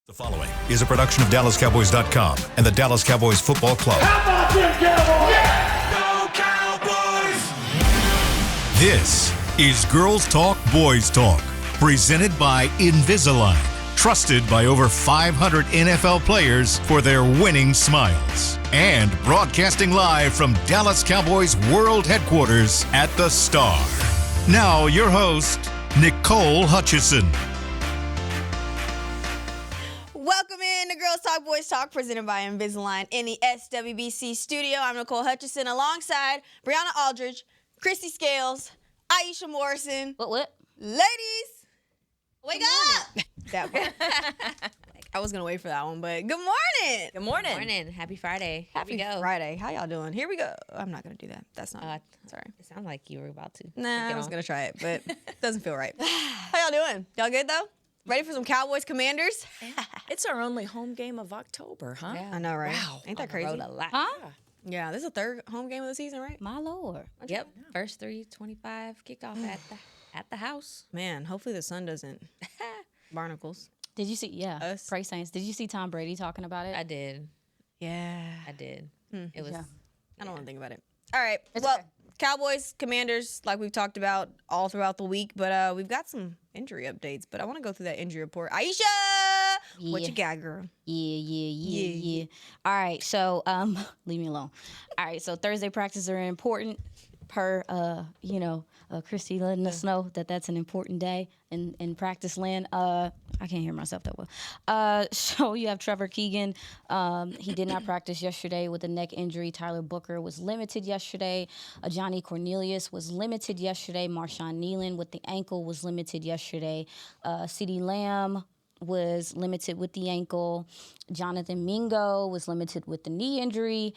The following is a production of DallasCowboys.com and the Dallas Cowboys Football Club. How about them Cowboys? Yeah! Go Cowboys! This is Girls Talk, Boys Talk, presented by Invisalign, trusted by over 500 NFL players for their winning smiles, and broadcasting live from Dallas Cowboys World Headquarters at the Star. Now, your host, Nicole Hutchison. Welcome in to Girls Talk, Boys Talk, presented by Invisalign in the SWBC studio. I'm Nicole Hutchison, alongside Brianna Aldridge, Kristi Scales, Aisha Morrison. What? Ladies, wake up! That one. I was going to wait for that one, but good morning. Good morning. Happy Friday. Happy Friday. How y'all doing? Here we go. I'm not going to do that. That's not. Sorry. It sounds like you were about to. Nah, I was going to try it, but it doesn't feel right. How y'all doing? Y'all good, though? Ready for some Cowboys Commanders? It's our only home game of October, huh? Yeah. I know, right? Wow. Ain't that crazy? A lot. Huh? Yeah, this is the third home game of the season, right? My Lord. Yep. First 3:25 kickoff at the house. Man, hopefully the sun doesn't. Barnacles. Did you see? Yeah. Us. Pray Saints. Did you see Tom Brady talking about it? I did. Yeah. I did. It was. I don't want to think about it. All right. It's well, okay. Cowboys, Commanders, like we've talked about all throughout the week, but we've got some injury updates. But I want to go through that injury report. Aisha, what Yeah. you got, girl? Yeah. All right. So, leave me alone. All right. So Thursday practices are important. Per, Kristi letting us know that that's an important day in practice land. I can't hear myself that well. So you have Trevor Keegan. He did not practice yesterday with a neck injury. Tyler Booker was limited yesterday. Johnny Cornelius was limited yesterday. Marshawn Nealon with the ankle was limited yesterday. CeeDee Lamb was limited with the ankle. Jonathan Mingo was limited with the knee injury.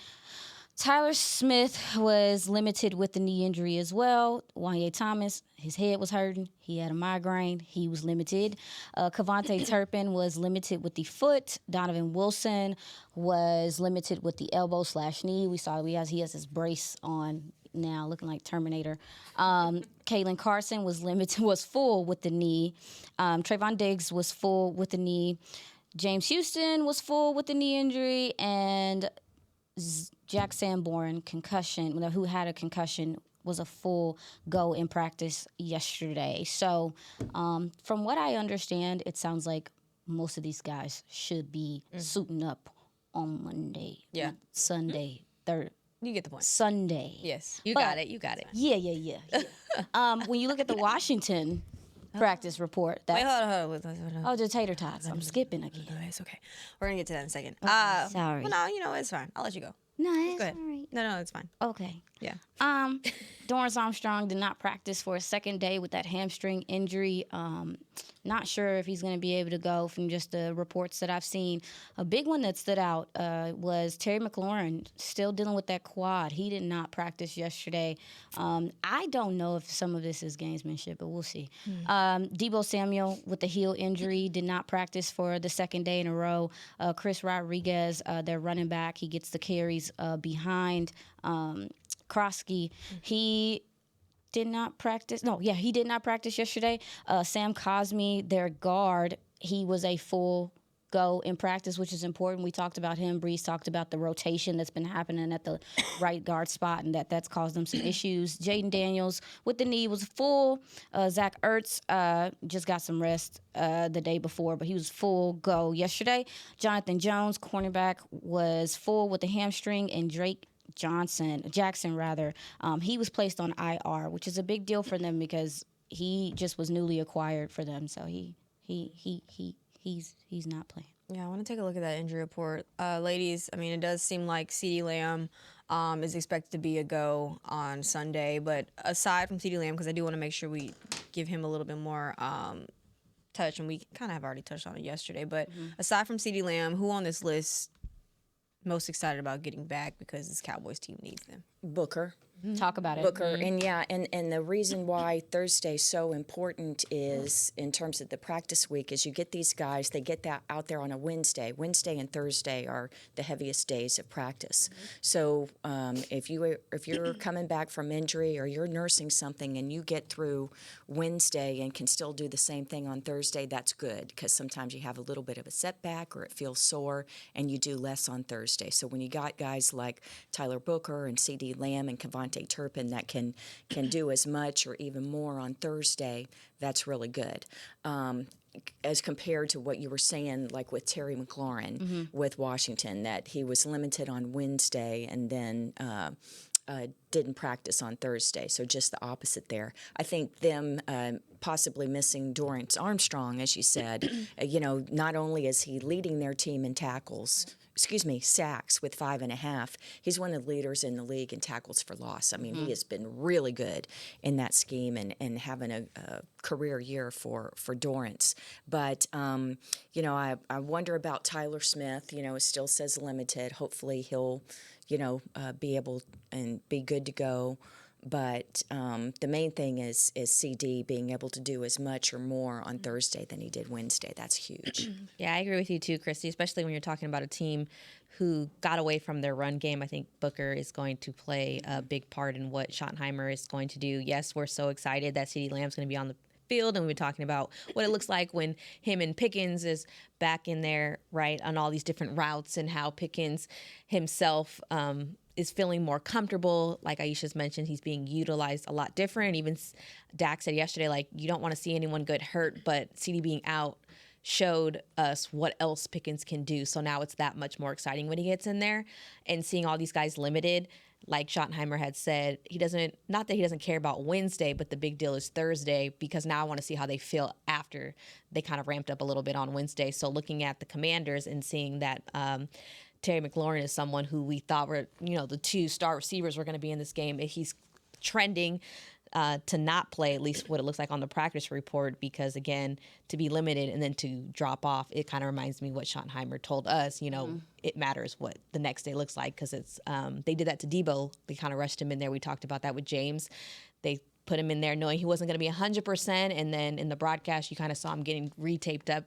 Tyler Smith was limited with the knee injury as well. Wanye Thomas, his head was hurting. He had a migraine. He was limited. Kavontae Turpin was limited with the foot. Donovan Wilson was limited with the elbow/knee. We saw he has his brace on now, looking like Terminator. Kalen Carson was full with the knee. Trayvon Diggs was full with the knee. James Houston was full with the knee injury, and Jack Sanborn, who had a concussion, was a full go in practice yesterday. So from what I understand, it sounds like most of these guys should be suiting up on Monday. Yeah. Sunday, You get the point. Sunday. Yes. You got it. Yeah. When you look at the Washington practice report, Wait, that's... hold on. Oh, the tater tots. I'm skipping again. No, it's okay. We're going to get to that in a second. Sorry. Well, no, it's fine. I'll let you go. No, Go it's ahead. all right. No, it's fine. Okay. Yeah. Dorrance Armstrong did not practice for a second day with that hamstring injury. Not sure if he's going to be able to go from just the reports that I've seen. A big one that stood out was Terry McLaurin, still dealing with that quad. He did not practice yesterday. I don't know if some of this is gamesmanship, but we'll see. Deebo Samuel with the heel injury did not practice for the second day in a row. Chris Rodriguez, their running back, he gets the carries behind Krosky. He did not practice. He did not practice yesterday. Sam Cosmi, their guard, he was a full go in practice, which is important. We talked about him. Breeze talked about the rotation that's been happening at the right guard spot, and that's caused them some issues. Jaden Daniels with the knee was full. Zach Ertz just got some rest the day before, but he was full go yesterday. Jonathan Jones, cornerback, was full with the hamstring, and Drake Jackson, he was placed on IR, which is a big deal for them because he just was newly acquired for them. So he's not playing. Yeah, I want to take a look at that injury report. Ladies, I mean, it does seem like CeeDee Lamb is expected to be a go on Sunday. But aside from CeeDee Lamb, because I do want to make sure we give him a little bit more touch, and we kind of have already touched on it yesterday. But aside from CeeDee Lamb, who on this list most excited about getting back because this Cowboys team needs them? Booker. Talk about it. Booker, and and the reason why Thursday's so important is in terms of the practice week is you get these guys, they get that out there on a Wednesday. Wednesday and Thursday are the heaviest days of practice. So if you're coming back from injury or you're nursing something and you get through Wednesday and can still do the same thing on Thursday, that's good because sometimes you have a little bit of a setback or it feels sore and you do less on Thursday. So when you got guys like Tyler Booker and C.D. Lamb and Kevontae Turpin that can do as much or even more on Thursday, that's really good. As compared to what you were saying, like with Terry McLaurin with Washington, that he was limited on Wednesday and then didn't practice on Thursday. So just the opposite there. I think them possibly missing Dorrance Armstrong, as you said, not only is he leading their team in sacks with 5.5. He's one of the leaders in the league in tackles for loss. I mean, he has been really good in that scheme and having a career year for Dorrance. But, I wonder about Tyler Smith. It still says limited. Hopefully he'll, be able and be good to go. But the main thing is CD being able to do as much or more on Thursday than he did Wednesday. That's huge. Yeah, I agree with you too, Kristi, especially when you're talking about a team who got away from their run game. I think Booker is going to play a big part in what Schottenheimer is going to do. Yes, we're so excited that CeeDee Lamb's going to be on the field, and we've been talking about what it looks like when him and Pickens is back in there, right, on all these different routes, and how Pickens himself is feeling more comfortable. Like Aisha's mentioned, he's being utilized a lot different. Even Dak said yesterday, like, you don't want to see anyone get hurt, but CD being out showed us what else Pickens can do. So now it's that much more exciting when he gets in there, and seeing all these guys limited. Like Schottenheimer had said, not that he doesn't care about Wednesday, but the big deal is Thursday, because now I want to see how they feel after they kind of ramped up a little bit on Wednesday. So looking at the Commanders and seeing that Terry McLaurin is someone who we thought were, the 2 star receivers were going to be in this game. He's trending to not play, at least what it looks like on the practice report, because, again, to be limited and then to drop off, it kind of reminds me what Schottenheimer told us. It matters what the next day looks like, because it's they did that to Debo. They kind of rushed him in there. We talked about that with James. They put him in there knowing he wasn't going to be 100%, and then in the broadcast you kind of saw him getting retaped up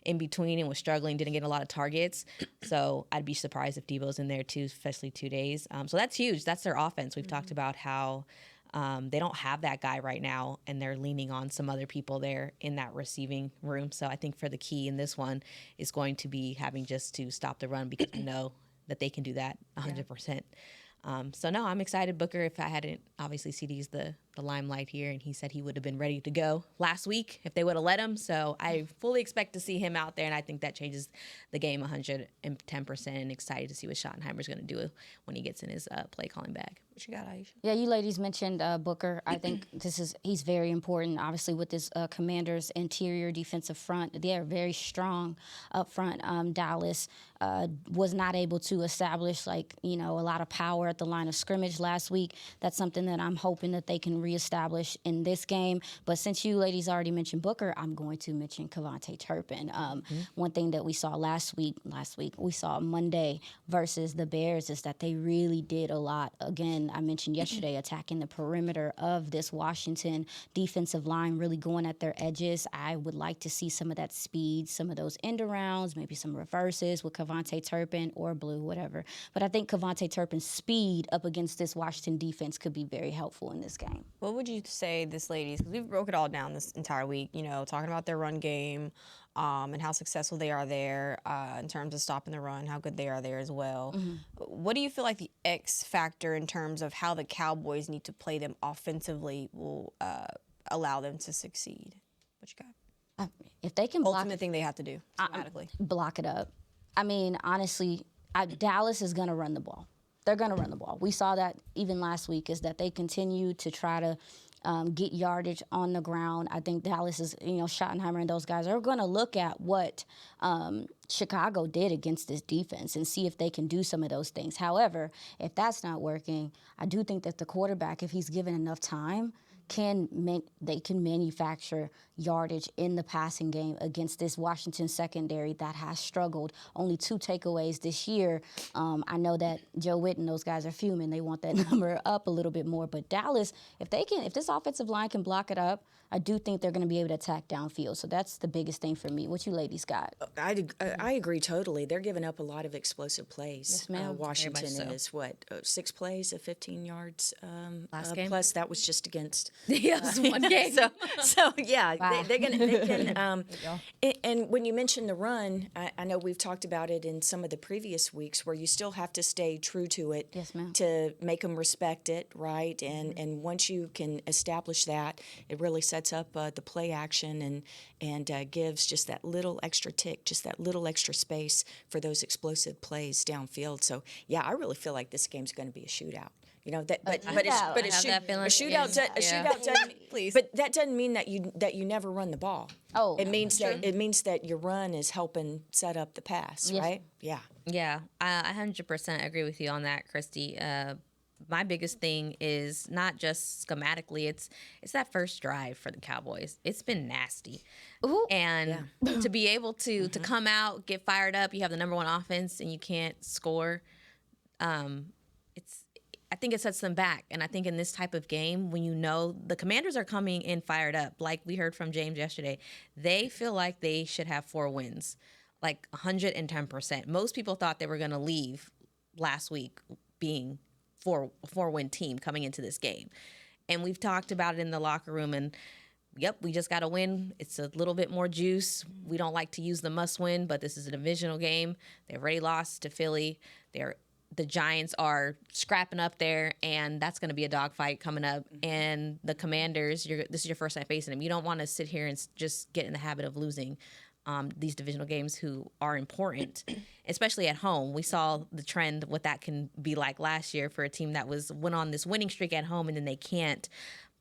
in between and was struggling, didn't get a lot of targets. So I'd be surprised if Debo's in there too, especially 2 days. So that's huge. That's their offense. We've talked about how they don't have that guy right now, and they're leaning on some other people there in that receiving room. So I think for the key in this one is going to be having just to stop the run, because we know that they can do that 100%. So no, I'm excited. Booker, if I hadn't, obviously CD's the limelight here, and he said he would have been ready to go last week if they would have let him. So I fully expect to see him out there, and I think that changes the game 110%, and excited to see what Schottenheimer's going to do when he gets in his play calling bag. What you got, Aisha? Yeah, you ladies mentioned Booker. I think he's very important, obviously, with this Commanders' interior defensive front. They are very strong up front. Dallas was not able to establish, a lot of power at the line of scrimmage last week. That's something that I'm hoping that they can reestablish in this game. But since you ladies already mentioned Booker, I'm going to mention Kevontae Turpin. One thing that we saw last week we saw Monday versus the Bears, is that they really did a lot. Again, I mentioned yesterday, attacking the perimeter of this Washington defensive line, really going at their edges. I would like to see some of that speed, some of those end arounds, maybe some reverses with Kevontae Turpin or Blue, whatever. But I think Kevontae Turpin's speed up against this Washington defense could be very helpful in this game. What would you say this, ladies? Because we broke it all down this entire week, talking about their run game, and how successful they are there in terms of stopping the run, how good they are there as well. What do you feel like the X factor in terms of how the Cowboys need to play them offensively will allow them to succeed? What you got? If they can block, ultimate thing they have to do schematically. Block it up. I mean, honestly, Dallas is going to run the ball. They're going to run the ball. We saw that even last week, is that they continue to try to get yardage on the ground. I think Dallas is, Schottenheimer and those guys are going to look at what Chicago did against this defense and see if they can do some of those things. However, if that's not working, I do think that the quarterback, if he's given enough time, they can manufacture yardage in the passing game against this Washington secondary that has struggled. Only 2 takeaways this year. I know that Joe Witt and those guys are fuming. They want that number up a little bit more. But Dallas, if this offensive line can block it up, I do think they're going to be able to attack downfield. So that's the biggest thing for me. What you ladies got? I agree totally. They're giving up a lot of explosive plays. Yes, ma'am. Washington Very much so. is 6 plays of 15 yards Last game? plus. That was just against. Yes, one game. So yeah, Wow. they can. And when you mention the run, I know we've talked about it in some of the previous weeks, where you still have to stay true to it. Yes, ma'am. To make them respect it, right? And once you can establish that, it really sets up the play action and gives just that little extra tick, just that little extra space for those explosive plays downfield. So yeah, I really feel like this game's going to be a shootout. You know that, but I have that feeling. shootout doesn't. Please. But that doesn't mean that you never run the ball. Oh, it means that your run is helping set up the pass, Yes. right? Yeah. Yeah, I 100% agree with you on that, Kristi. My biggest thing is not just schematically; it's that first drive for the Cowboys. It's been nasty, and to be able to come out, get fired up, you have the number 1 offense, and you can't score. I think it sets them back, and I think in this type of game, when you know the Commanders are coming in fired up, like we heard from James yesterday, they feel like they should have 4 wins, like 110%. Most people thought they were going to leave last week being a 4-win team coming into this game. And we've talked about it in the locker room, and yep, we just got to win. It's a little bit more juice. We don't like to use the must win, but this is a divisional game. They've already lost to Philly. The Giants are scrapping up there, and that's going to be a dogfight coming up. And the Commanders, this is your first time facing them. You don't want to sit here and just get in the habit of losing these divisional games who are important, especially at home. We saw the trend, what that can be like last year for a team that went on this winning streak at home, and then they can't.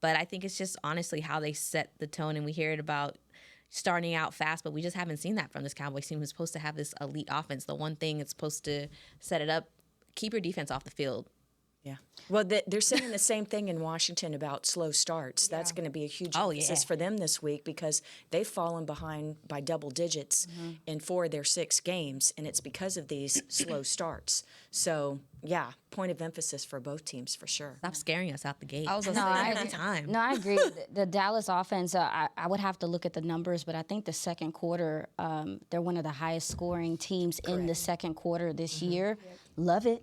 But I think it's just honestly how they set the tone, and we hear it about starting out fast, but we just haven't seen that from this Cowboys team who's supposed to have this elite offense. The one thing that's supposed to set it up, keep your defense off the field. Yeah. Well, they're saying the same thing in Washington about slow starts. That's going to be a huge emphasis for them this week because they've fallen behind by double digits in 4 of their 6 games, and it's because of these slow starts. So, yeah, point of emphasis for both teams for sure. Stop scaring us out the gate. I was gonna say, time. No, I agree. The Dallas offense, I would have to look at the numbers, but I think the second quarter, they're one of the highest scoring teams in the second quarter this year. Love it.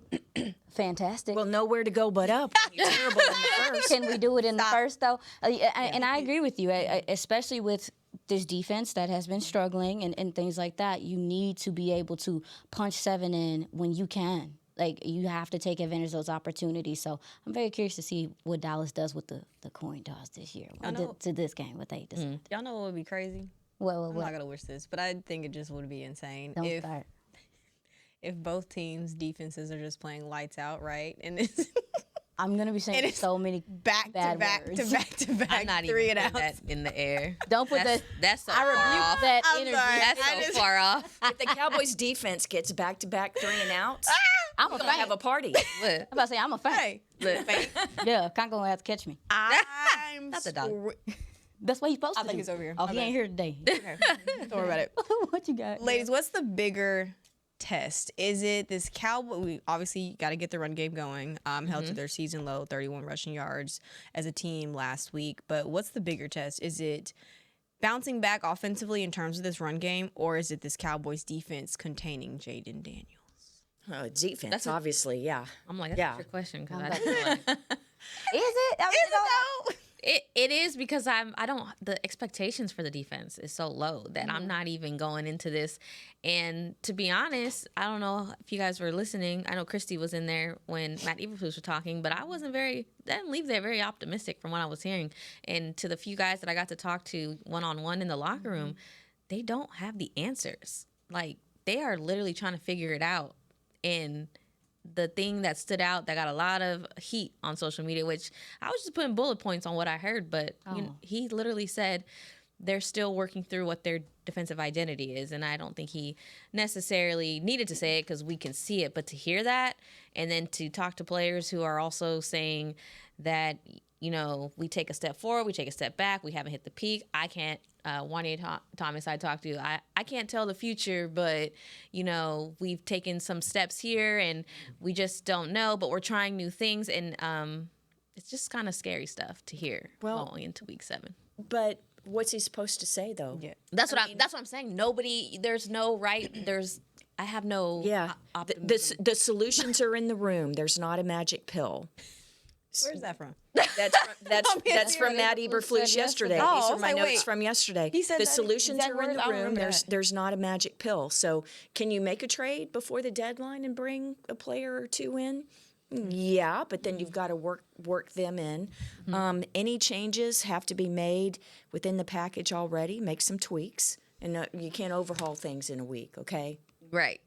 Fantastic. Well, nowhere to go but up. You're terrible in the first. Can we do it in the first, though? And I agree with you, especially with this defense that has been struggling and things like that. You need to be able to punch 7 in when you can. Like, you have to take advantage of those opportunities. So I'm very curious to see what Dallas does with the coin toss this year to this game, what they decide. Y'all know what would be crazy? Well, I'm not gonna wish this, but I think it just would be insane don't start. if both teams' defenses are just playing lights out, right? And it's I'm going to be saying so many back bad to back words. to back to back. I'm not 3 even and putting outs. that in the air. Don't put that. That's so I far rebuke off. that I'm energy. sorry. That's so far off. If the Cowboys defense gets back-to-back 3 and outs, I'm a we're going to fan. have a party. Look, I'm about to say I'm a fan. Hey, Yeah, Congo gonna have to catch me. I'm Not the dog. That's what he's supposed I to think do. he's over here. Oh, My he bad. ain't here today. Don't worry about it. What you got? Ladies, what's the bigger test? Is it this Cowboy? We obviously got to get the run game going. Held to their season low, 31 rushing yards as a team last week. But what's the bigger test? Is it bouncing back offensively in terms of this run game, or is it this Cowboys defense containing Jaden Daniels? Defense, obviously, yeah. I'm like, that's Yeah. a trick question because I feel like Is it? I mean, it is because the expectations for the defense is so low that I'm not even going into this. And to be honest, I don't know if you guys were listening. I know Kristi was in there when Matt Eberflus was talking, but I didn't leave there very optimistic from what I was hearing. And to the few guys that I got to talk to one-on-one in the locker room, they don't have the answers. Like, they are literally trying to figure it out. And the thing that stood out that got a lot of heat on social media, which I was just putting bullet points on what I heard, but he literally said they're still working through what their defensive identity is. And I don't think he necessarily needed to say it because we can see it, but to hear that and then to talk to players who are also saying that, we take a step forward, we take a step back, we haven't hit the peak. I can't, Juanita Thomas I talked to, I can't tell the future, but, we've taken some steps here and we just don't know, but we're trying new things. And it's just kind of scary stuff to hear going into week 7. But what's he supposed to say, though? Yeah. That's what I'm saying. I have no optimism. The solutions are in the room. There's not a magic pill. Where's that from? That's from Matt Eberflus yesterday. Oh, These are my I was like, notes wait. from yesterday. He said the that solutions exact are in words? the I don't room. remember that. There's not a magic pill. So can you make a trade before the deadline and bring a player or two in? Yeah, but then you've got to work them in. Any changes have to be made within the package already. Make some tweaks, and you can't overhaul things in a week. Okay. Right.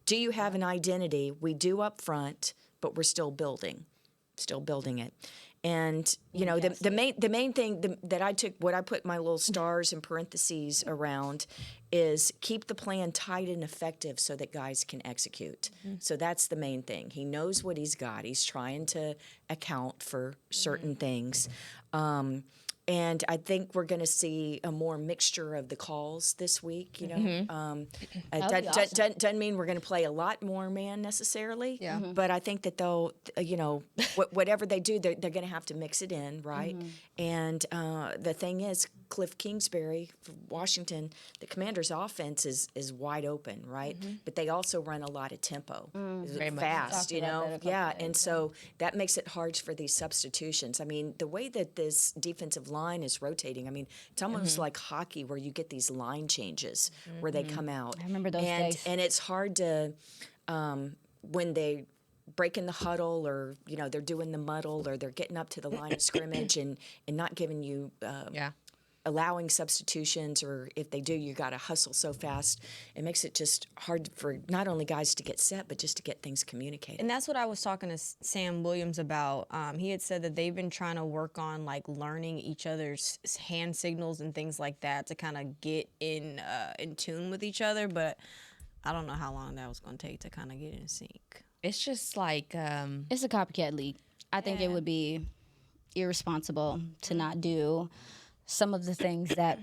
Do you have an identity? We do up front, but we're still building it. And the main thing that I took, what I put my little stars and parentheses around, is keep the plan tight and effective so that guys can execute. So that's the main thing. He knows what he's got. He's trying to account for certain things. And I think we're going to see a more mixture of the calls this week. Doesn't mean we're going to play a lot more man necessarily. Yeah. But I think that they'll, whatever they do, they're going to have to mix it in, right? And the thing is, Cliff Kingsbury, Washington, the Commanders' offense is wide open, right? But they also run a lot of tempo, fast, And so that makes it hard for these substitutions. I mean, the way that this defensive line is rotating, I mean, it's almost like hockey where you get these line changes where they come out. I remember those days. And it's hard to, when they break in the huddle or, they're doing the muddle or they're getting up to the line of scrimmage and not giving you allowing substitutions, or if they do, you got to hustle so fast. It makes it just hard for not only guys to get set, but just to get things communicated. And that's what I was talking to Sam Williams about. He had said that they've been trying to work on learning each other's hand signals and things like that to kind of get in tune with each other. But I don't know how long that was going to take to kind of get in sync. It's just like it's a copycat league. I think it would be irresponsible to not do some of the things that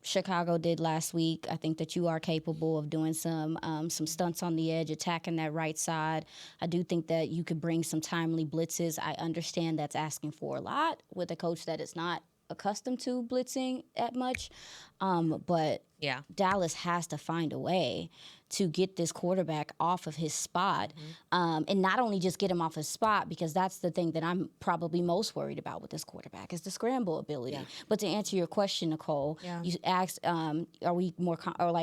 Chicago did last week. I think that you are capable of doing some stunts on the edge, attacking that right side. I do think that you could bring some timely blitzes. I understand that's asking for a lot with a coach that is not accustomed to blitzing that much. But Dallas has to find a way to get this quarterback off of his spot, and not only just get him off his spot, because that's the thing that I'm probably most worried about with this quarterback is the scramble ability. But to answer your question, Nicole, you asked, are we more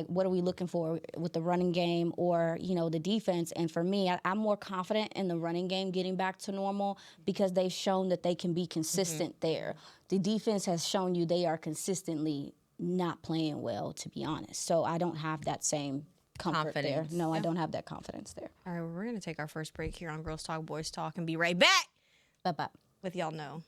what are we looking for with the running game or the defense? And for me, I'm more confident in the running game getting back to normal because they've shown that they can be consistent there. The defense has shown you they are consistently not playing well, to be honest. So I don't have that same comfort there. No, I don't have that confidence there. All right, well, we're going to take our first break here on Girls Talk, Boys Talk and be right back. Bye-bye. With y'all know,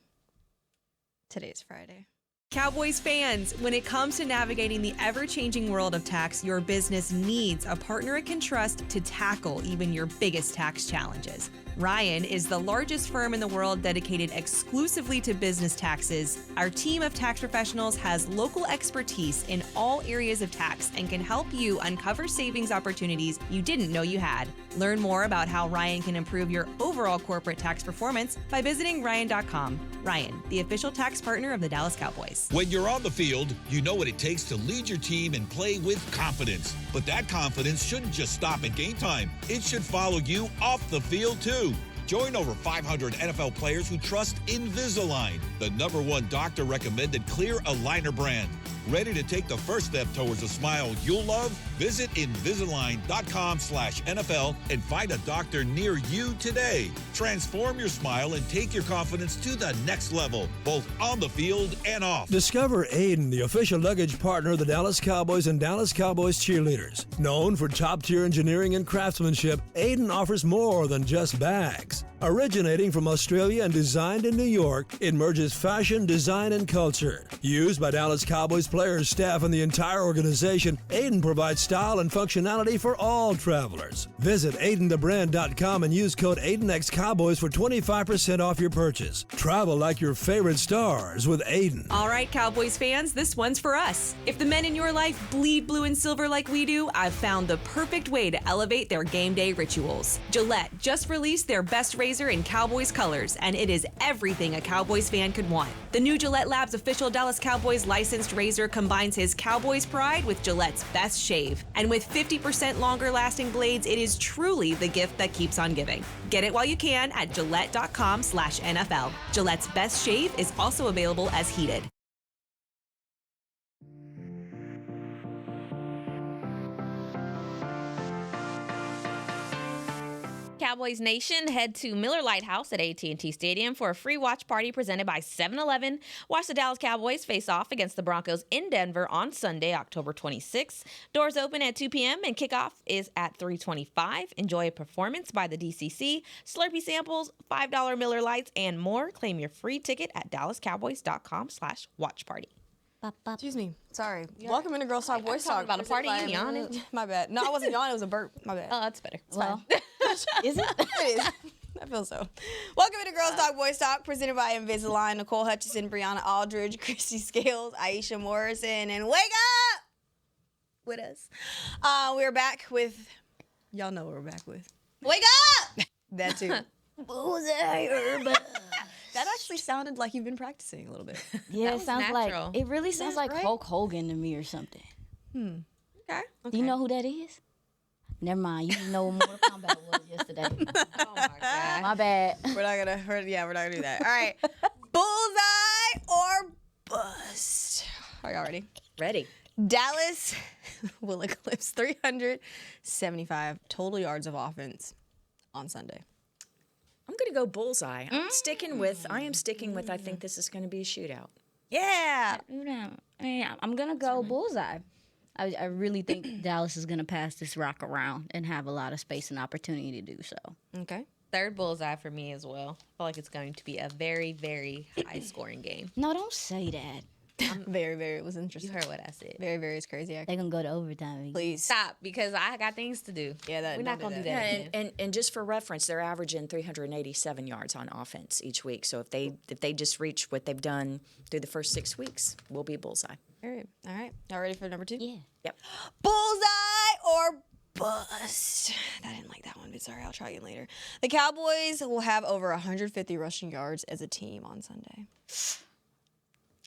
today's Friday. Cowboys fans, when it comes to navigating the ever-changing world of tax, your business needs a partner it can trust to tackle even your biggest tax challenges. Ryan is the largest firm in the world dedicated exclusively to business taxes. Our team of tax professionals has local expertise in all areas of tax and can help you uncover savings opportunities you didn't know you had. Learn more about how Ryan can improve your overall corporate tax performance by visiting Ryan.com. Ryan, the official tax partner of the Dallas Cowboys. When you're on the field, you know what it takes to lead your team and play with confidence. But that confidence shouldn't just stop at game time. It should follow you off the field, too. Join over 500 NFL players who trust Invisalign, the #1 doctor-recommended clear aligner brand. Ready to take the first step towards a smile you'll love? Visit Invisalign.com/NFL and find a doctor near you today. Transform your smile and take your confidence to the next level, both on the field and off. Discover Aiden, the official luggage partner of the Dallas Cowboys and Dallas Cowboys cheerleaders. Known for top-tier engineering and craftsmanship, Aiden offers more than just bags. Originating from Australia and designed in New York, it merges fashion, design, and culture. Used by Dallas Cowboys players, staff, and the entire organization, Aiden provides style and functionality for all travelers. Visit AidenTheBrand.com and use code AidenXCowboys for 25% off your purchase. Travel like your favorite stars with Aiden. All right, Cowboys fans, this one's for us. If the men in your life bleed blue and silver like we do, I've found the perfect way to elevate their game day rituals. Gillette just released their best razor in Cowboys colors, and it is everything a Cowboys fan could want. The new Gillette Labs official Dallas Cowboys licensed razor combines his Cowboys pride with Gillette's best shave. And with 50% longer lasting blades, it is truly the gift that keeps on giving. Get it while you can at Gillette.com/NFL. Gillette's best shave is also available as heated. Cowboys Nation, head to Miller Lite House at AT&T Stadium for a free watch party presented by 7-Eleven. Watch the Dallas Cowboys face off against the Broncos in Denver on Sunday, October 26th. Doors open at 2 p.m. and kickoff is at 3:25. Enjoy a performance by the DCC, Slurpee samples, $5 Miller Lites, and more. Claim your free ticket at dallascowboys.com/watchparty. Excuse me. Sorry. Welcome into Girls Talk Boys Talk. about a party, you yawning. My bad. No, I wasn't yawning. It was a burp. My bad. Oh, that's better. Well, is it? It is. I feel so. Welcome to Girls Talk Boys Talk, presented by Invisalign. Nicole Hutchison, Brianna Aldridge, Kristi Scales, Aisha Morrison, and wake up with us. We're back with, y'all know what we're back with. Wake up! That too. Bullseye. That actually sounded like you've been practicing a little bit. Yeah, it was sounds natural. like, it really sounds like right? Hulk Hogan to me or something. Okay. Do you know who that is? Never mind. You didn't know what Mortal Kombat was yesterday. Oh, my God. My bad. We're not gonna do that. All right. Bullseye or bust. Are y'all ready? Ready. Dallas will eclipse 375 total yards of offense on Sunday. I'm going to go Bullseye. I am sticking with, I think this is going to be a shootout. Yeah. I'm going to go Bullseye. I really think Dallas is going to pass this rock around and have a lot of space and opportunity to do so. Okay. Third bullseye for me as well. I feel like it's going to be a very, very high-scoring game. No, don't say that. Very, it was You interesting. heard what I said. Very, is crazy. They're going to go to overtime. Please. Stop, because I got things to do. Yeah, we're not don't going to do do that that. again. And just for reference, they're averaging 387 yards on offense each week. So if they just reach what they've done through the first 6 weeks, we'll be Bullseye. All right. Y'all ready for number 2? Yeah. Yep. Bullseye or bust. I didn't like that one, but sorry, I'll try again later. The Cowboys will have over 150 rushing yards as a team on Sunday.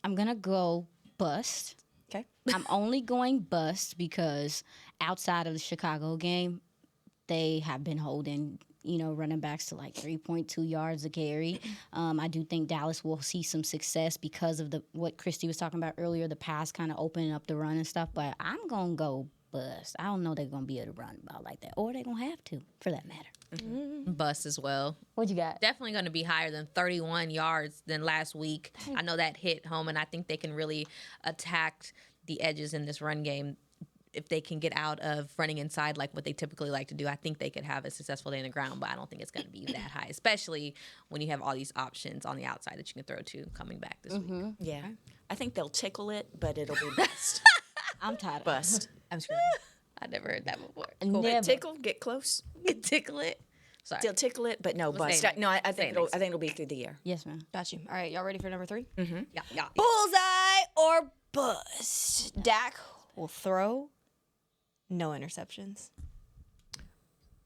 I'm going to go bust. Okay. I'm only going bust because outside of the Chicago game, they have been holding, running backs to like 3.2 yards a carry. I do think Dallas will see some success because of what Kristi was talking about earlier, the pass kind of opening up the run and stuff. But I'm going to go bust. I don't know they're going to be able to run the ball like that, or they're going to have to, for that matter. Bust as well. What you got? Definitely going to be higher than 31 yards than last week. I know that hit home, and I think they can really attack the edges in this run game. If they can get out of running inside like what they typically like to do, I think they could have a successful day on the ground, but I don't think it's going to be that high, especially when you have all these options on the outside that you can throw to coming back this week. Yeah. I think they'll tickle it, but it'll be bust. I'm tired of Bust. I'm screaming. I never heard that before. Never. Tickle, get close. Tickle it. Sorry. They'll tickle it, but no bust. say it No, I next. Say think it next. it'll be through the air. Yes, ma'am. Got you. All right, y'all ready for number 3? Yeah. Bullseye or bust. Dak will throw no interceptions.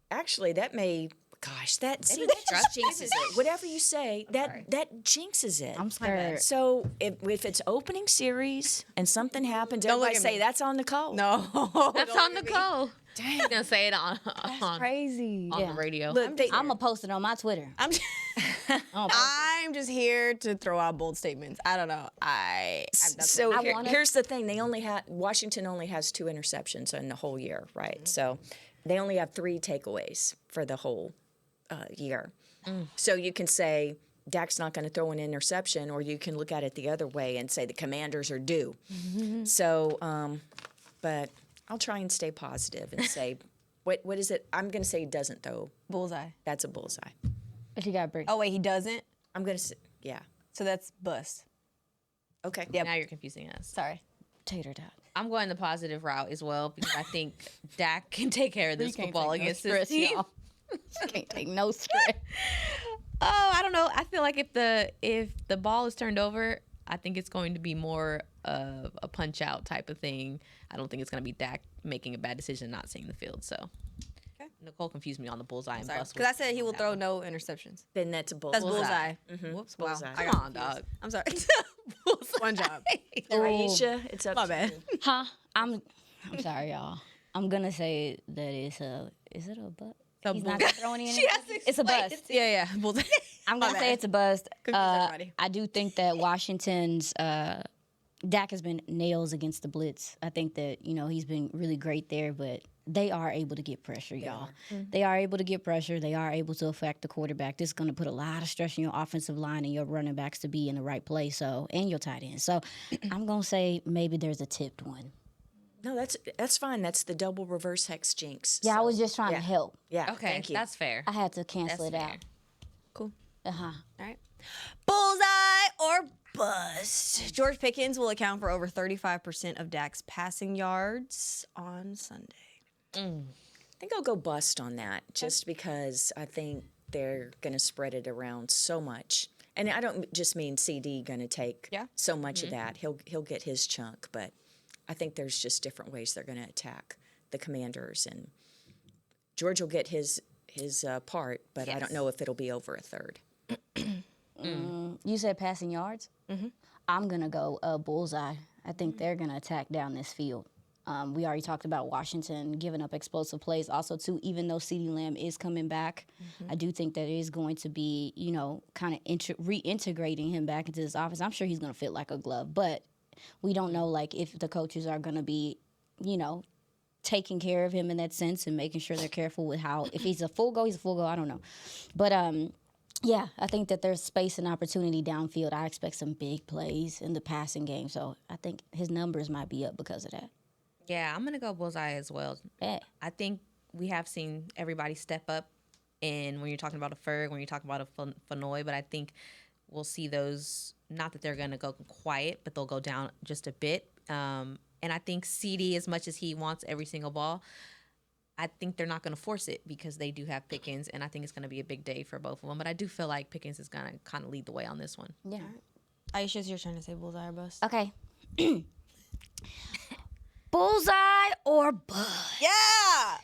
Actually, that may. Gosh, that just jinxes it. Whatever you say, that jinxes it. I'm scared. So if it's opening series and something happens, Don't look everybody at say me. that's on Nicole. No. That's on Nicole. Dang. I'm going to say it on Crazy. the radio. Look, I'm going to post it on my Twitter. I'm just here to throw out bold statements. I don't know. So wanna- here's the thing: Washington only has 2 interceptions in the whole year, right? So they only have 3 takeaways for the whole year. So you can say Dak's not going to throw an interception, or you can look at it the other way and say the Commanders are due. So, but I'll try and stay positive and say, what is it? I'm going to say he doesn't throw. Bullseye. That's a bullseye. What you got, Brie? Oh wait, he doesn't. I'm gonna say, yeah. So that's bust. Okay. Now you're confusing us. Sorry. Tater tot. I'm going the positive route as well because I think Dak can take care of this football against this team. Can't take no stress. Oh, I don't know. I feel like if the ball is turned over, I think it's going to be more of a punch out type of thing. I don't think it's going to be Dak making a bad decision not seeing the field. So Nicole confused me on the bullseye and bust. Because I said he will throw no interceptions. Then that's a bullseye. That's bullseye. Whoops, Bullseye. Wow. Come on, dog. I'm sorry. One job. Aisha, it's up My to bad. you. Huh? I'm sorry, y'all. I'm gonna say that it's a. Is it a butt? He's not gonna throw any. It's a bust. Yeah. Bullseye. I'm gonna say it's a bust. Confuse everybody. I do think that Washington's Dak has been nails against the blitz. I think that he's been really great there, but they are able to get pressure, y'all. They are able to get pressure. They are able to affect the quarterback. This is going to put a lot of stress on your offensive line and your running backs to be in the right place. So, and your tight end. So, I'm going to say maybe there's a tipped one. No, that's fine. That's the double reverse hex jinx. Yeah, I So, was just trying to help. Yeah. Okay, Thank you. that's fair. I had to cancel That's it fair. out. Cool. Uh-huh. All right. Bullseye or bust. George Pickens will account for over 35% of Dak's passing yards on Sunday. I think I'll go bust on that just because I think they're going to spread it around so much. And I don't just mean CD going to take so much of that. He'll get his chunk, but I think there's just different ways they're going to attack the Commanders. And George will get his part, but I don't know if it'll be over a third. You said passing yards? Mm-hmm. I'm going to go Bullseye. I think they're going to attack down this field. We already talked about Washington giving up explosive plays. Also, too, even though CeeDee Lamb is coming back, I do think that it is going to be, kind of reintegrating him back into this offense. I'm sure he's going to fit like a glove, but we don't know, if the coaches are going to be, taking care of him in that sense and making sure they're careful with how, if he's a full go, he's a full go. I don't know. But, yeah, I think that there's space and opportunity downfield. I expect some big plays in the passing game, so I think his numbers might be up because of that. Yeah, I'm gonna go bullseye as well. Yeah. I think we have seen everybody step up, and when you're talking about a Ferg, when you're talking about a Fanoy, but I think we'll see those. Not that they're gonna go quiet, but they'll go down just a bit. And I think CD, as much as he wants every single ball, I think they're not gonna force it because they do have Pickens, and I think it's gonna be a big day for both of them. But I do feel like Pickens is gonna kind of lead the way on this one. Yeah. Aisha, it's your turn to say bullseye or bust. Okay. Bullseye or bust? Yeah.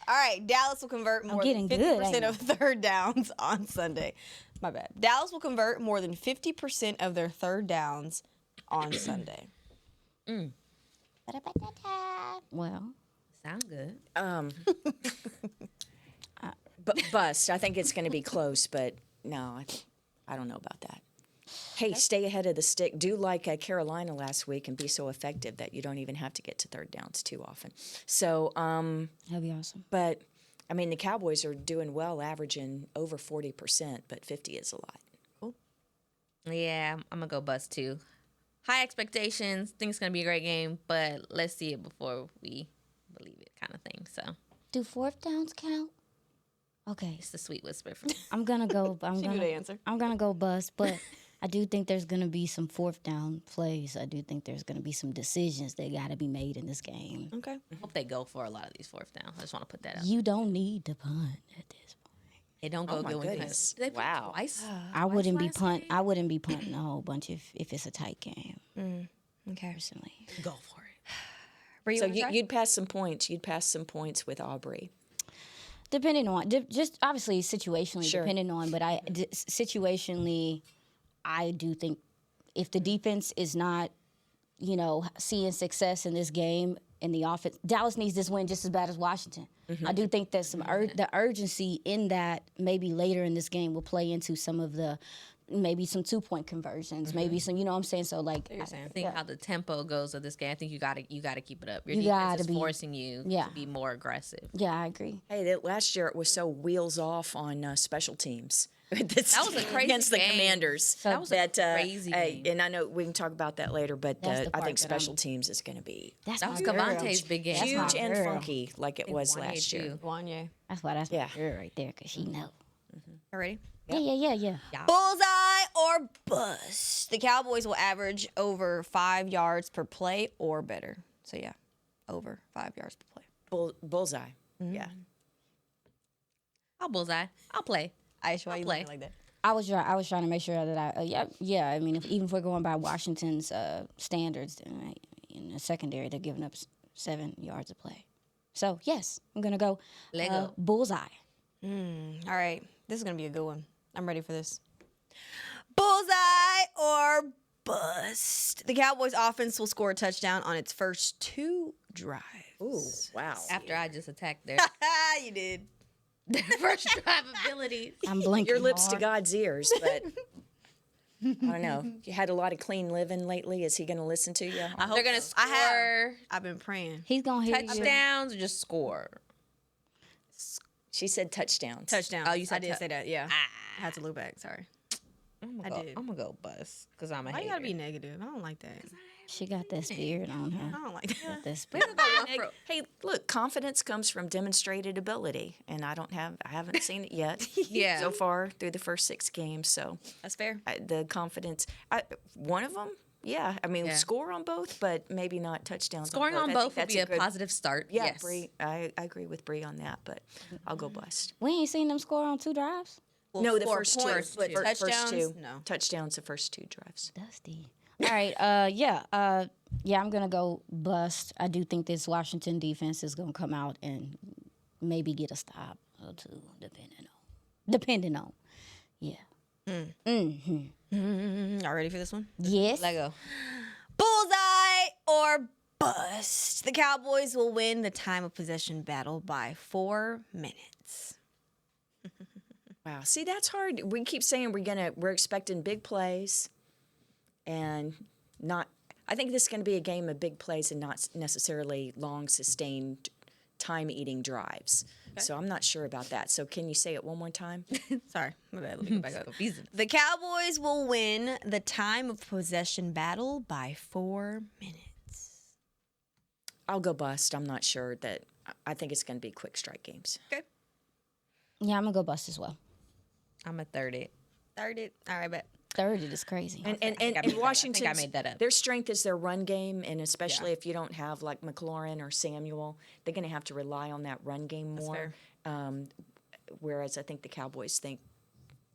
All right. Dallas will convert more than getting good, 50% ain't of third downs on Sunday. My bad. Dallas will convert more than 50% of their third downs on Sunday. Well, Sound good. But bust. I think it's going to be close, but no, I don't know about that. Hey, stay ahead of the stick. Do like Carolina last week and be so effective that you don't even have to get to third downs too often. So, that'd be awesome. but I mean, the Cowboys are doing well, averaging over 40%, but 50 is a lot. Yeah, I'm gonna go bust too. High expectations. Think it's gonna be a great game, but let's see it before we believe it, kind of thing. So Do fourth downs count? Okay. it's the sweet whisper from I'm gonna go. She knew the answer. I'm gonna go bust, but I do think there's gonna be some fourth down plays. I do think there's gonna be some decisions that gotta be made in this game. Okay. hope they go for a lot of these fourth downs. I just want to put that out. You don't need to punt at this point. It don't go Oh, my good when you goodness. Did they play Wow. twice? I wouldn't be last punt. game? I wouldn't be punting a whole bunch if it's a tight game. Okay. Personally, Go for it. Bree, So wanna try? you'd pass some points. You'd pass some points with Aubrey. depending on just obviously situationally, Sure. depending on, but situationally, I do think if the defense is not, seeing success in this game in the offense, Dallas needs this win just as bad as Washington. I do think that the urgency in that maybe later in this game will play into some of the maybe some 2-point conversions, maybe some, you know what I'm saying? So like, I think how the tempo goes of this game. I think you gotta keep it up. Your You defense gotta is be- forcing you yeah. to be more aggressive. yeah, I agree. Hey, last year it was so wheels off on special teams. That was a crazy against the game. Commanders. That was a crazy game. And I know we can talk about that later, but That's the I part think that special I'm- teams is going to be That's That my was girl. Cavante's big game. huge my and girl. funky like it was Wanye last year. too. Wanye. That's why that's Yeah. my girl right there, because she know. All ready? Yeah. Bullseye or bust. The Cowboys will average over 5 yards per play or better. So yeah, over 5 yards per play. Bullseye. Yeah. I'll bullseye. I'll play. Aisha, why you play. looking like that? I was trying to make sure that yeah. I mean, even if we're going by Washington's standards, then, in the secondary they're giving up 7 yards of play. So yes, I'm gonna go Lego. bullseye. All right, this is gonna be a good one. I'm ready for this. Bullseye or bust. The Cowboys offense will score a touchdown on its first 2 drives. Ooh, wow. After I just attacked their You did. first drive abilities. I'm blinking. Your lips to hard. God's ears, but I don't know. You had a lot of clean living lately. Is he going to listen to you? I hope They're gonna so. score I've been praying. He's gonna hear you. touchdowns or just score. She said touchdowns. Touchdown. Oh, you said I did say that. Yeah. I had to look back. Sorry. I did. I'm gonna go bust because I'm a Why hater. you gotta be negative? I don't like that. She got that spirit on her. I don't like that. Got that spirit. Hey, look, confidence comes from demonstrated ability, and I haven't seen it yet. Yeah. So far through the first 6 games, so That's fair. the confidence. One of them, yeah. I mean, Yeah. score on both, but maybe not touchdowns. Scoring on on both. I both think would that's be a good- positive start. Yeah, Yes. Bree. I agree with Bree on that, but I'll go bust. We ain't seen them score on 2 drives. No, the score first points, two. but First touchdowns, two. no. Touchdowns the first 2 drives. Dusty. All right. Yeah. I'm gonna go bust. I do think this Washington defense is gonna come out and maybe get a stop or 2, depending on. Yeah. Y'all ready for this one? Yes. Lego. Bullseye or bust. The Cowboys will win the time of possession battle by 4 minutes. Wow. See, that's hard. We keep saying we're expecting big plays and not I think this is going to be a game of big plays and not necessarily long sustained time eating drives. So I'm not sure about that. So can you say it one more time? Sorry, my bad. Let me go back up. Confusing. The Cowboys will win the time of possession battle by 4 minutes. I'll go bust. I'm not sure that I think it's going to be quick strike games. Okay. Yeah, I'm gonna go bust as well. I'm a 30. 30. All right, bet. 30 is crazy. And I made that up. Washington, I think I made that up. Their strength is their run game, and especially if you don't have like McLaurin or Samuel, they're going to have to rely on that run game more. Whereas I think the Cowboys think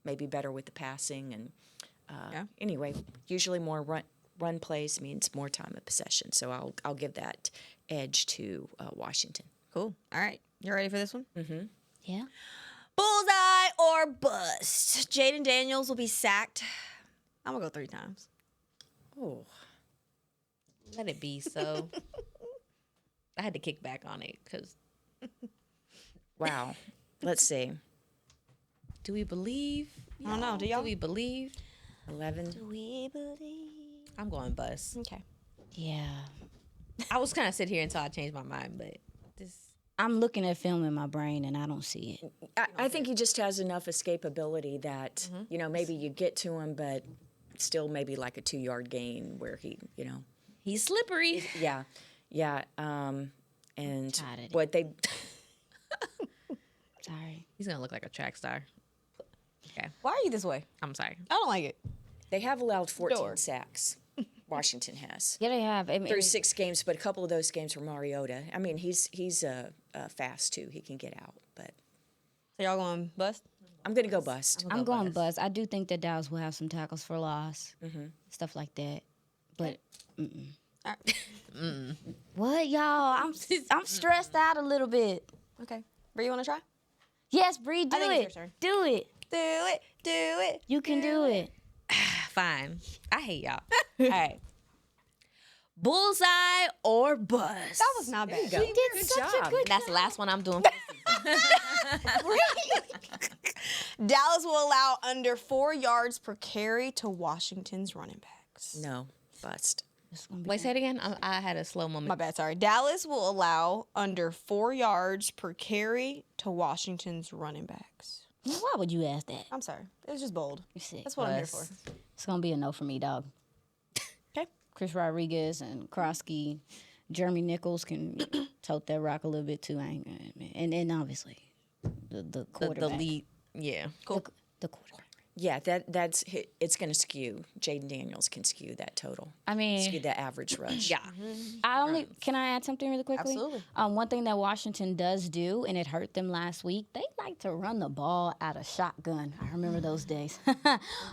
maybe better with the passing, and anyway, usually more run plays means more time of possession. So I'll give that edge to Washington. Cool. All right. You ready for this one? Yeah. Bullseye or bust. Jaden Daniels will be sacked. I'm going to go 3 times. Oh, Let it be so. I had to kick back on it because wow. Let's see. do we believe? I don't know. Do y'all? Do we believe? 11. We believe. I'm going bust. Okay. Yeah. I was kind of sit here until I changed my mind, but this. I'm looking at film in my brain and I don't see it. I think he just has enough escapability that, maybe you get to him, but still maybe like a 2-yard gain where he, He's slippery. yeah. And Tired of it. what they, Sorry. He's gonna look like a track star. Okay, Why are you this way? I'm sorry. I don't like it. they have allowed 14 Door. sacks. Washington has. Yeah, they have. I mean, Through 6 games, but a couple of those games were Mariota. I mean, he's fast too. He can get out, but So y'all going bust? I'm gonna go bust. I'm going bust. I do think that Dallas will have some tackles for loss, stuff like that. But All right. what, y'all? I'm stressed out a little bit. Okay. Bree, you want to try? Yes, Bree, do think it's it. your turn. Do it. Do it. Do it. You can do it. Fine. I hate y'all. All right. Bullseye or bust. That was not bad. You did Good such job. a good That's the last one I'm doing. For the season. Dallas will allow under 4 yards per carry to Washington's running backs. No, bust. Wait, say it again. I had a slow moment. My bad, sorry. Dallas will allow under 4 yards per carry to Washington's running backs. Why would you ask that? I'm sorry. It was just bold. You sick. That's what I'm here for. It's gonna be a no for me, dog. Okay. Chris Rodriguez and Krosky, Jeremy Nichols can tote that rock a little bit too, and obviously the the quarterback. lead. Yeah. The quarterback. Yeah, it's going to skew. Jaden Daniels can skew that total. I mean, Skew the average rush. Yeah. Can I add something really quickly? Absolutely. One thing that Washington does do, and it hurt them last week, they like to run the ball out of shotgun. I remember those days. They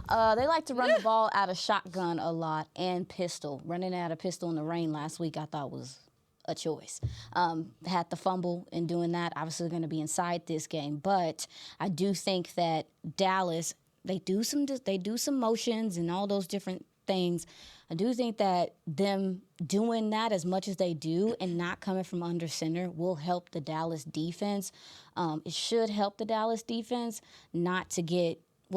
like to run the ball out of shotgun a lot and pistol. Running out of pistol in the rain last week, I thought was a choice. Had the fumble in doing that. Obviously, going to be inside this game, but I do think that Dallas. They do some motions and all those different things. I do think that them doing that as much as they do and not coming from under center will help the Dallas defense. It should help the Dallas defense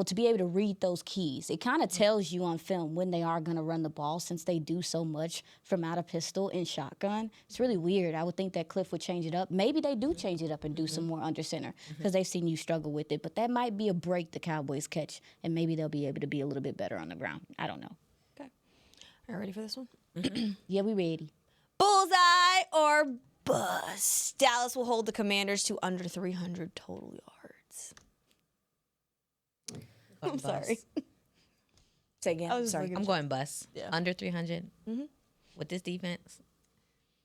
to be able to read those keys. It kind of tells you on film when they are going to run the ball since they do so much from out of pistol and shotgun. It's really weird. I would think that Cliff would change it up. Maybe they do change it up and do some more under center because they've seen you struggle with it. But that might be a break the Cowboys catch, and maybe they'll be able to be a little bit better on the ground. I don't know. Okay. Are you ready for this one? Yeah, we ready. Bullseye or bust. Dallas will hold the Commanders to under 300 total yards. I'm sorry. Say again. Sorry. I'm going bus. Yeah. Under 300 with this defense.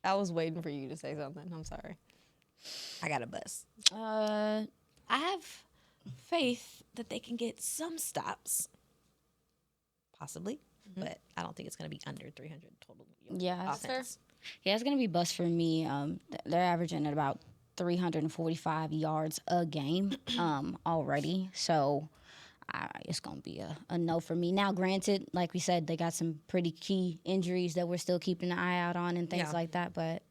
I was waiting for you to say something. I'm sorry. I got a bus. Uh, I have faith that they can get some stops, possibly, but I don't think it's going to be under 300 total. Yeah, offense. Yeah, it's going to be bust for me. They're averaging at about 345 yards a game already. So it's going to be a no for me. Now, granted, like we said, they got some pretty key injuries that we're still keeping an eye out on and things like that. But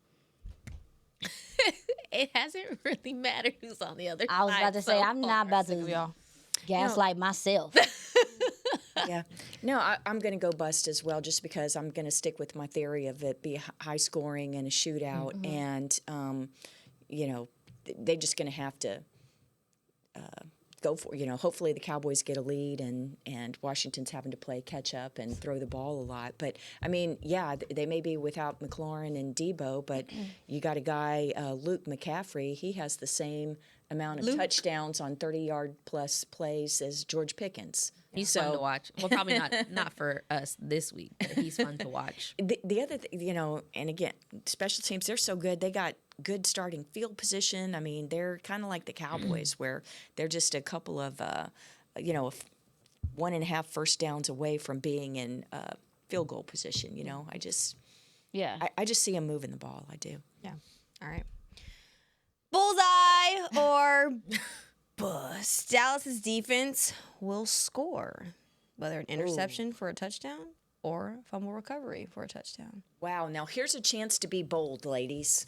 it hasn't really mattered who's on the other side. I was about to say, I'm not about to gaslight myself. Yeah. No, I'm going to go bust as well just because I'm going to stick with my theory of it be high scoring and a shootout. And, they're just going to have to go for, hopefully the Cowboys get a lead and Washington's having to play catch up and throw the ball a lot. But, I mean, yeah, they may be without McLaurin and Debo, but you got a guy, Luke McCaffrey, he has the same amount of touchdowns on 30-yard plus plays as George Pickens. He's fun to watch. Well, probably not for us this week, but he's fun to watch. The other thing, and again, special teams, they're so good. They got good starting field position. I mean, they're kind of like the Cowboys where they're just a couple of, 1.5 first downs away from being in field goal position. I just see them moving the ball. I do. Yeah. All right. Bullseye or bust. Dallas's defense will score, whether an interception for a touchdown or a fumble recovery for a touchdown. Wow. Now, here's a chance to be bold, ladies.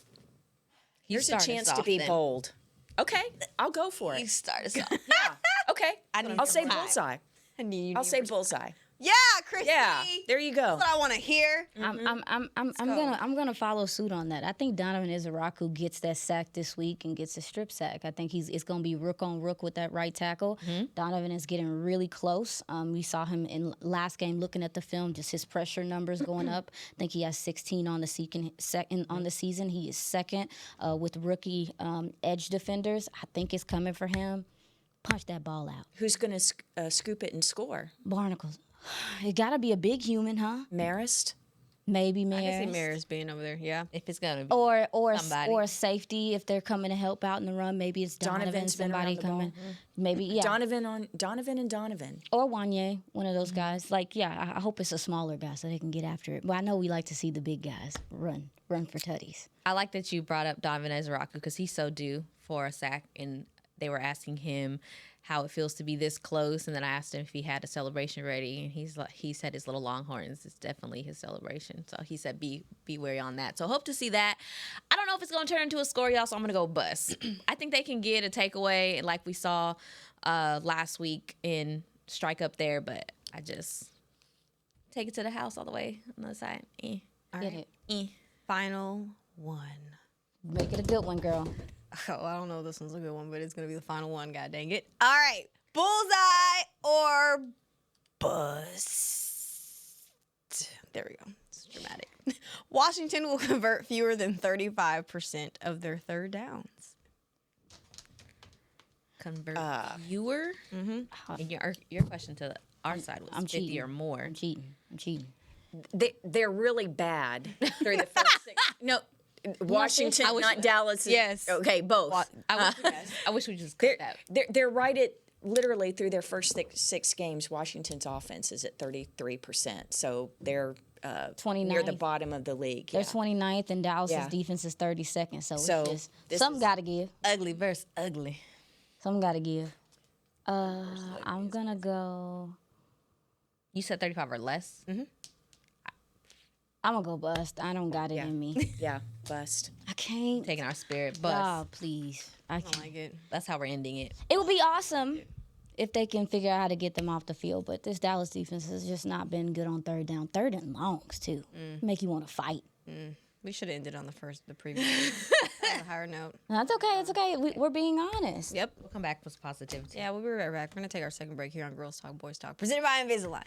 Here's a start us chance to off be then. bold. Okay. I'll go for it. You start us off. Yeah. Okay. I'll say some time. bullseye. I'll say bullseye. Yeah, Kristi. Yeah. There you go. That's what I want to hear. I'm gonna follow suit on that. I think Donovan Izaraku gets that sack this week and gets a strip sack. I think it's gonna be rook on rook with that right tackle. Donovan is getting really close. We saw him in last game looking at the film, just his pressure numbers going up. I think he has 16 on the second on the season. He is second with rookie edge defenders. I think it's coming for him. Punch that ball out. Who's going to scoop it and score? Barnacles. It got to be a big human, huh? Marist? Maybe Maris. I can see Maris being over there. Yeah. If it's going to be Or somebody. or safety if they're coming to help out in the run. Maybe it's Donovan, Donovan's been somebody around the ball. coming. Maybe Donovan and Donovan. or Wanye, one of those guys. Like I hope it's a smaller guy so they can get after it. But I know we like to see the big guys run for tutties. I like that you brought up Donovan Ezraku because he's so due for a sack, and they were asking him how it feels to be this close, and then I asked him if he had a celebration ready, and he said his little Longhorns is definitely his celebration. So he said be wary on that. So hope to see that. I don't know if it's going to turn into a score, y'all, so I'm going to go bus. I think they can get a takeaway like we saw last week in strike up there, but I just take it to the house all the way on the other side. All Get right. it. Final one. Make it a good one, girl. Oh, I don't know if this one's a good one, but it's going to be the final one. God dang it. All right. Bullseye or bust. There we go. It's dramatic. Washington will convert fewer than 35% of their third downs. convert fewer. And your question to our side was I'm 50 cheating. or more. I'm cheating. They're really bad through the first six. No, Washington, not Dallas. Yes. Okay, both. I wish we just cut that. They're right at literally through their first six games. Washington's offense is at 33%, so they're 29th. near the bottom of the league. They're 29th, and Dallas's Yeah. defense is 32nd. So So, it's just this something is- got to give. Ugly versus ugly. Something got to give. I'm gonna go. You said 35 or less? I'm gonna go bust. I don't got it in me. Yeah, bust. I can't. Taking our spirit. But Oh, please. I can't. like it. that's how we're ending it. It would be awesome if they can figure out how to get them off the field. But this Dallas defense has just not been good on third down. Third and longs, too. Make you want to fight. We should have ended on the previous on a higher note. No, it's okay. It's okay. We're being honest. Yep. We'll come back with positivity. Yeah, we'll be right back. We're going to take our second break here on Girls Talk, Boys Talk, presented by Invisalign.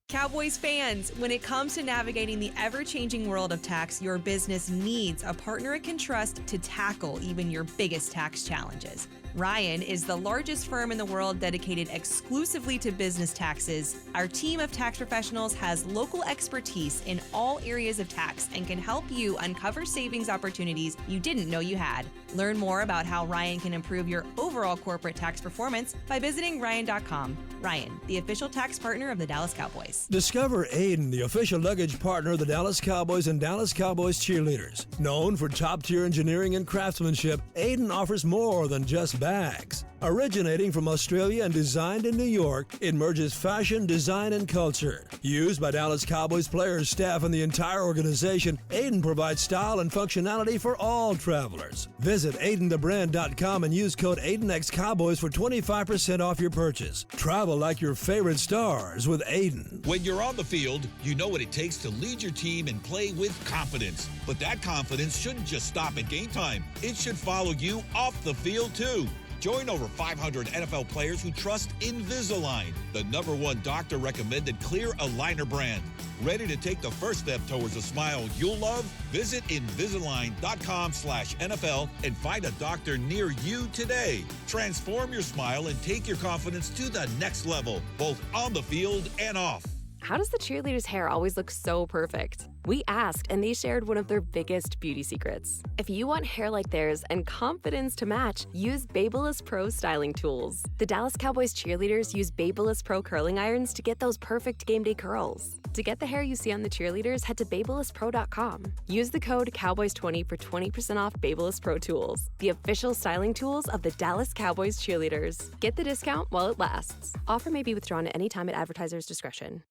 Cowboys fans, when it comes to navigating the ever-changing world of tax, your business needs a partner it can trust to tackle even your biggest tax challenges. Ryan is the largest firm in the world dedicated exclusively to business taxes. Our team of tax professionals has local expertise in all areas of tax and can help you uncover savings opportunities you didn't know you had. Learn more about how Ryan can improve your overall corporate tax performance by visiting Ryan.com. Ryan, the official tax partner of the Dallas Cowboys. Discover Aiden, the official luggage partner of the Dallas Cowboys and Dallas Cowboys cheerleaders. Known for top-tier engineering and craftsmanship, Aiden offers more than just bags. Originating from Australia and designed in New York, it merges fashion, design, and culture. Used by Dallas Cowboys players, staff, and the entire organization, Aiden provides style and functionality for all travelers. Visit AidenTheBrand.com and use code AidenXCowboys for 25% off your purchase. Travel like your favorite stars with Aiden. When you're on the field, you know what it takes to lead your team and play with confidence. But that confidence shouldn't just stop at game time. It should follow you off the field, too. Join over 500 NFL players who trust Invisalign, the #1 doctor-recommended clear aligner brand. Ready to take the first step towards a smile you'll love? Visit Invisalign.com/NFL and find a doctor near you today. Transform your smile and take your confidence to the next level, both on the field and off. How does the cheerleader's hair always look so perfect? We asked, and they shared one of their biggest beauty secrets. If you want hair like theirs and confidence to match, use Babyliss Pro styling tools. The Dallas Cowboys cheerleaders use Babyliss Pro curling irons to get those perfect game day curls. To get the hair you see on the cheerleaders, head to BabylissPro.com. Use the code Cowboys20 for 20% off Babyliss Pro tools, the official styling tools of the Dallas Cowboys cheerleaders. Get the discount while it lasts. Offer may be withdrawn at any time at advertiser's discretion.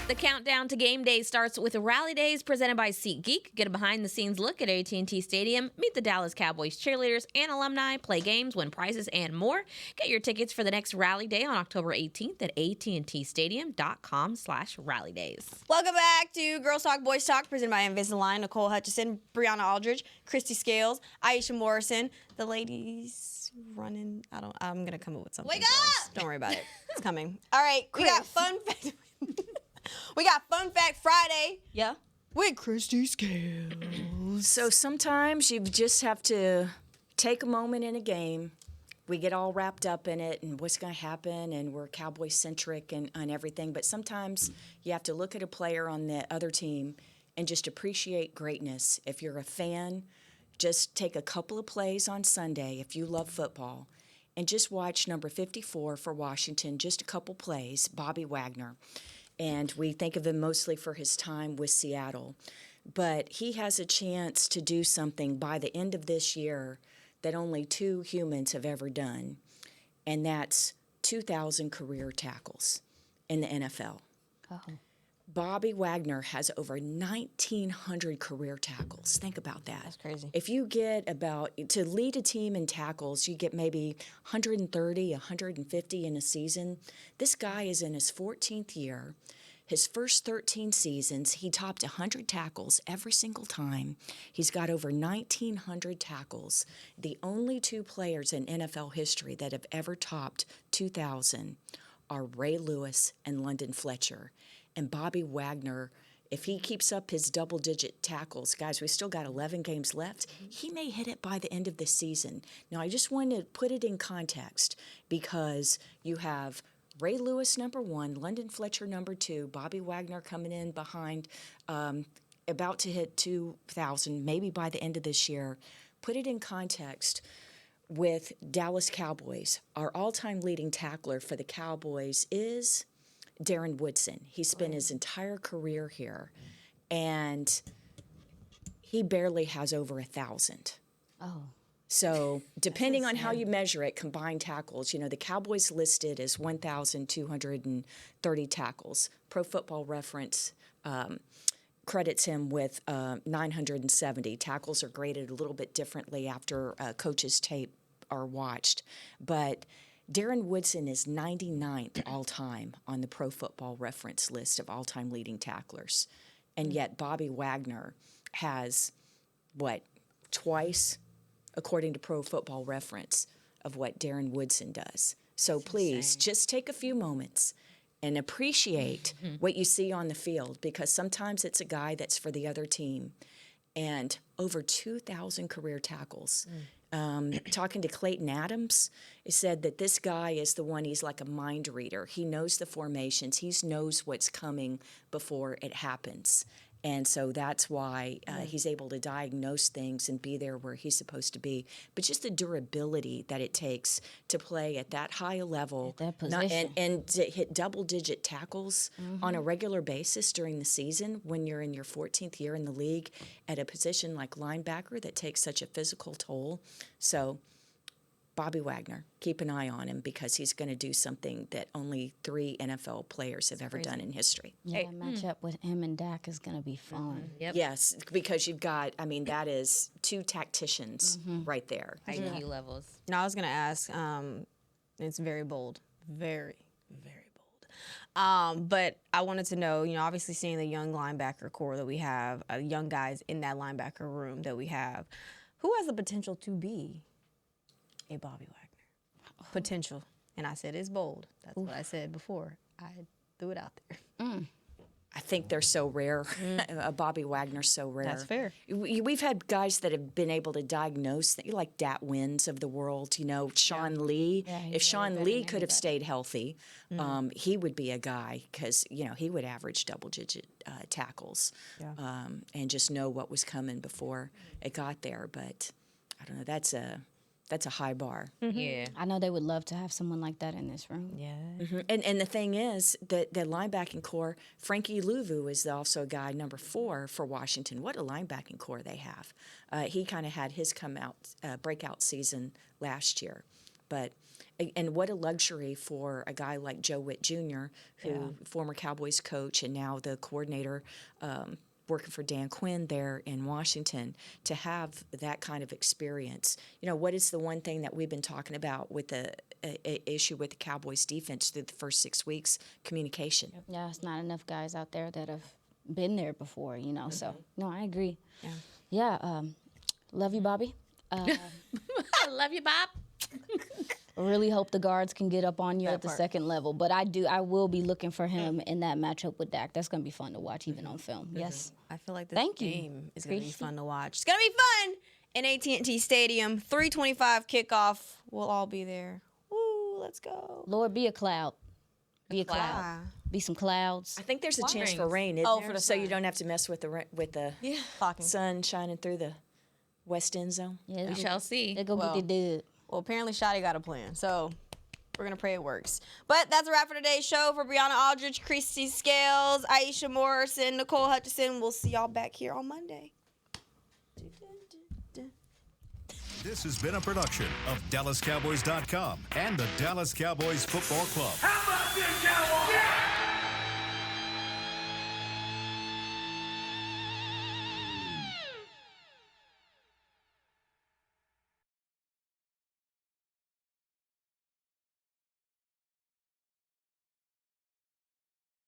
The countdown to game day starts with Rally Days presented by SeatGeek. Get a behind-the-scenes look at AT&T Stadium, meet the Dallas Cowboys cheerleaders and alumni, play games, win prizes, and more. Get your tickets for the next Rally Day on October 18th at AT&TStadium.com/rallydays. Welcome back to Girls Talk, Boys Talk, presented by Invisalign. Nicole Hutchison, Brianna Aldridge, Kristi Scales, Aisha Morrison. The ladies running. I'm going to come up with something. Wake up! Don't worry about it. It's coming. All right. We got fun fact. We got Fun Fact Friday. Yeah. With Kristi Scales. So sometimes you just have to take a moment in a game. We get all wrapped up in it and what's going to happen, and we're Cowboy-centric and everything. But sometimes you have to look at a player on the other team and just appreciate greatness. If you're a fan, just take a couple of plays on Sunday if you love football and just watch number 54 for Washington, just a couple plays, Bobby Wagner. And we think of him mostly for his time with Seattle. But he has a chance to do something by the end of this year that only 2 humans have ever done, and that's 2,000 career tackles in the NFL. Oh. Bobby Wagner has over 1,900 career tackles. Think about that. That's crazy. If you get to lead a team in tackles, you get maybe 130, 150 in a season. This guy is in his 14th year. His first 13 seasons, he topped 100 tackles every single time. He's got over 1,900 tackles. The only 2 players in NFL history that have ever topped 2,000 are Ray Lewis and London Fletcher. And Bobby Wagner, if he keeps up his double-digit tackles, guys, we still got 11 games left, he may hit it by the end of the season. Now, I just want to put it in context because you have Ray Lewis, number 1, London Fletcher, number 2, Bobby Wagner coming in behind, about to hit 2,000, maybe by the end of this year. Put it in context with Dallas Cowboys. Our all-time leading tackler for the Cowboys is Darren Woodson. He spent his entire career here, and he barely has over 1,000. Oh. So depending on how you measure it, combined tackles, the Cowboys listed as 1,230 tackles. Pro Football Reference credits him with 970. Tackles are graded a little bit differently after coaches' tape are watched. But Darren Woodson is 99th all-time on the Pro Football Reference list of all-time leading tacklers. And yet Bobby Wagner has, twice, according to Pro Football Reference, of what Darren Woodson does. So please, just take a few moments and appreciate what you see on the field, because sometimes it's a guy that's for the other team. And over 2,000 career tackles. Talking to Clayton Adams, he said that this guy is the one, he's like a mind reader. He knows the formations. He knows what's coming before it happens. And so that's why he's able to diagnose things and be there where he's supposed to be. But just the durability that it takes to play at that high a level and to hit double-digit tackles on a regular basis during the season when you're in your 14th year in the league at a position like linebacker that takes such a physical toll. So Bobby Wagner, keep an eye on him because he's going to do something that only 3 NFL players have ever done in history. Yeah, matchup with him and Dak is going to be fun. Yep. Yes, because you've got, that is 2 tacticians right there. IQ levels. Now, I was going to ask, it's very bold. Very, very bold. But I wanted to know, obviously seeing the young linebacker core that we have, young guys in that linebacker room that we have, who has the potential to be a Bobby Wagner? Potential. And I said it's bold. That's what I said before. I threw it out there. I think they're so rare. Bobby Wagner's so rare. That's fair. We've had guys that have been able to diagnose, like Dat Wins of the world, Sean Lee. If Sean Lee could have stayed healthy, he would be a guy because, he would average double-digit tackles and just know what was coming before it got there. But I don't know, that's a high bar. Yeah. I know they would love to have someone like that in this room. Yeah. And the thing is that the linebacking core, Frankie Louvu is also a guy number 4 for Washington. What a linebacking core they have. He kind of had his breakout season last year. And what a luxury for a guy like Joe Witt Jr., who former Cowboys coach and now the coordinator working for Dan Quinn there in Washington, to have that kind of experience. What is the one thing that we've been talking about with the issue with the Cowboys defense through the first 6 weeks? Communication. Yeah, it's not enough guys out there that have been there before, So, no, I agree. Yeah, love you, Bobby. I love you, Bob. Really hope the guards can get up on you at the second level. But I will be looking for him in that matchup with Dak. That's going to be fun to watch, even on film. Yes. I feel like this Thank you. game is going to be fun to watch. It's going to be fun in AT&T Stadium. 3:25 kickoff. We'll all be there. Woo, let's go. Lord, be a cloud. Be a cloud. Be some clouds. I think there's a chance for rain, isn't there? For the so sun. you don't have to mess with the sun shining through the west end zone. Yeah, We shall see. They go get the dub. Well, apparently Shotty got a plan, so we're going to pray it works. But that's a wrap for today's show. For Brianna Aldridge, Kristi Scales, Aisha Morrison, Nicole Hutchison, we'll see y'all back here on Monday. This has been a production of DallasCowboys.com and the Dallas Cowboys Football Club. How about this, Cowboys?